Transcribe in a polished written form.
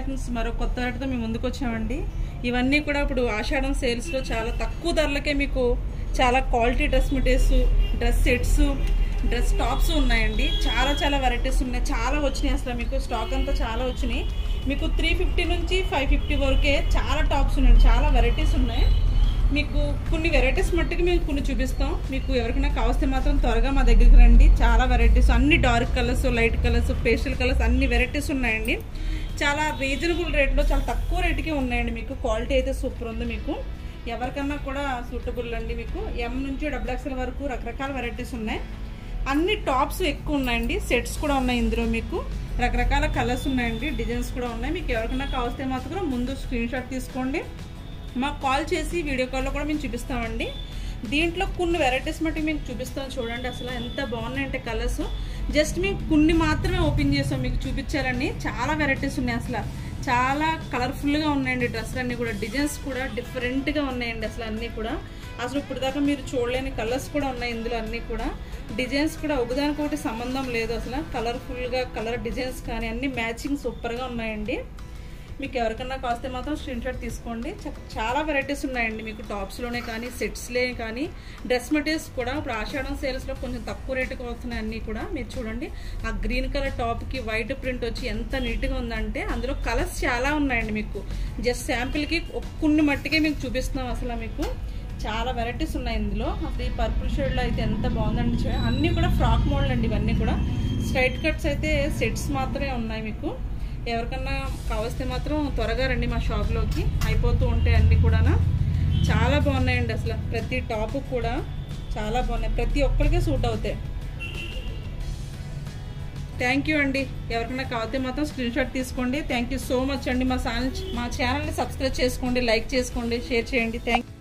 Collections మరో కొత్త వాటితో మేము ముందుకు వచ్చామండి. ఇవన్నీ కూడా ఇప్పుడు ఆషాఢం సేల్స్లో చాలా తక్కువ ధరలకే మీకు చాలా quality dress materials, dress sets, dress tops ఉన్నాయండి. చాలా వెరైటీస్ ఉన్నాయి. చాలా వచ్చినాయి. అసలు మీకు స్టాక్ అంతా చాలా వచ్చినాయి. మీకు 350 నుంచి 550 వరకే చాలా టాప్స్ ఉన్నాయండి. చాలా వెరైటీస్ ఉన్నాయి. మీకు కొన్ని వెరైటీస్ మట్టుకు మేము కొన్ని చూపిస్తాం. మీకు ఎవరికైనా కావస్తే మాత్రం త్వరగా మా దగ్గరికి రండి. చాలా వెరైటీస్, అన్ని dark colours, light colours, pastel colours, అన్ని వెరైటీస్ ఉన్నాయండి. చాలా రీజనబుల్ రేట్లో, చాలా తక్కువ రేటుకే ఉన్నాయండి. మీకు క్వాలిటీ అయితే సూపర్ ఉంది. మీకు ఎవరికన్నా కూడా సూటబుల్ అండి. మీకు M నుంచి XXL వరకు రకరకాల వెరైటీస్ ఉన్నాయి. అన్ని టాప్స్ ఎక్కువ ఉన్నాయండి. సెట్స్ కూడా ఉన్నాయి. ఇందులో మీకు రకరకాల కలర్స్ ఉన్నాయండి. డిజైన్స్ కూడా ఉన్నాయి. మీకు ఎవరికైనా కావస్తే మాత్రం ముందు స్క్రీన్ షాట్ తీసుకోండి. మాకు కాల్ చేసి వీడియో కాల్లో కూడా మేము చూపిస్తామండి. దీంట్లో కొన్ని వెరైటీస్ మట్టి మీకు చూపిస్తాం. చూడండి అసలు ఎంత బాగున్నాయంటే కలర్స్. జస్ట్ మేము కొన్ని మాత్రమే ఓపెన్ చేసాం మీకు చూపించాలండి. చాలా వెరైటీస్ ఉన్నాయి. అసలు చాలా కలర్ఫుల్గా ఉన్నాయండి. డ్రెస్లు అన్నీ కూడా, డిజైన్స్ కూడా డిఫరెంట్గా ఉన్నాయండి. అసలు అన్నీ కూడా అసలు ఇప్పుడు దాకా మీరు చూడలేని కలర్స్ కూడా ఉన్నాయి ఇందులో. అన్నీ కూడా డిజైన్స్ కూడా ఒకదానికొకటి సంబంధం లేదు. అసలు కలర్ఫుల్గా కలర్ డిజైన్స్ కానీ అన్ని మ్యాచింగ్ సూపర్గా ఉన్నాయండి. మీకు ఎవరికన్నా కాస్తే మాత్రం స్క్రీన్ షాట్ తీసుకోండి. చాలా వెరైటీస్ ఉన్నాయండి. మీకు టాప్స్లోనే కానీ, సెట్స్లే కానీ, డ్రెస్ మెటీరియల్స్ కూడా ఇప్పుడు ఆషాఢం సేల్స్లో కొంచెం తక్కువ రేటుకి వస్తున్నాయి అన్నీ కూడా. మీరు చూడండి ఆ గ్రీన్ కలర్ టాప్కి వైట్ ప్రింట్ వచ్చి ఎంత నీట్గా ఉందంటే అందులో కలర్స్ చాలా ఉన్నాయండి. మీకు జస్ట్ శాంపిల్కి కొన్ని మట్టికే మీకు చూపిస్తున్నాం. అసలు మీకు చాలా వెరైటీస్ ఉన్నాయి ఇందులో. అసలు ఈ పర్పుల్ షేడ్లో అయితే ఎంత బాగుందండి. అన్నీ కూడా ఫ్రాక్ మోడల్ అండి. ఇవన్నీ కూడా స్ట్రైట్ కట్స్ అయితే సెట్స్ మాత్రమే ఉన్నాయి. మీకు ఎవరికన్నా కావస్తే మాత్రం త్వరగా రండి మా షాప్లోకి. అయిపోతూ ఉంటాయి అన్నీ కూడా. చాలా బాగున్నాయండి. అసలు ప్రతి టాప్ కూడా చాలా బాగున్నాయి. ప్రతి ఒక్కరికి సూట్ అవుతాయి. థ్యాంక్ యూ అండి. ఎవరికైనా కావస్తే మాత్రం స్క్రీన్ షాట్ తీసుకోండి. థ్యాంక్ యూ సో మచ్ అండి. మా ఛానల్ని సబ్స్క్రైబ్ చేసుకోండి, లైక్ చేసుకోండి, షేర్ చేయండి. Thank you.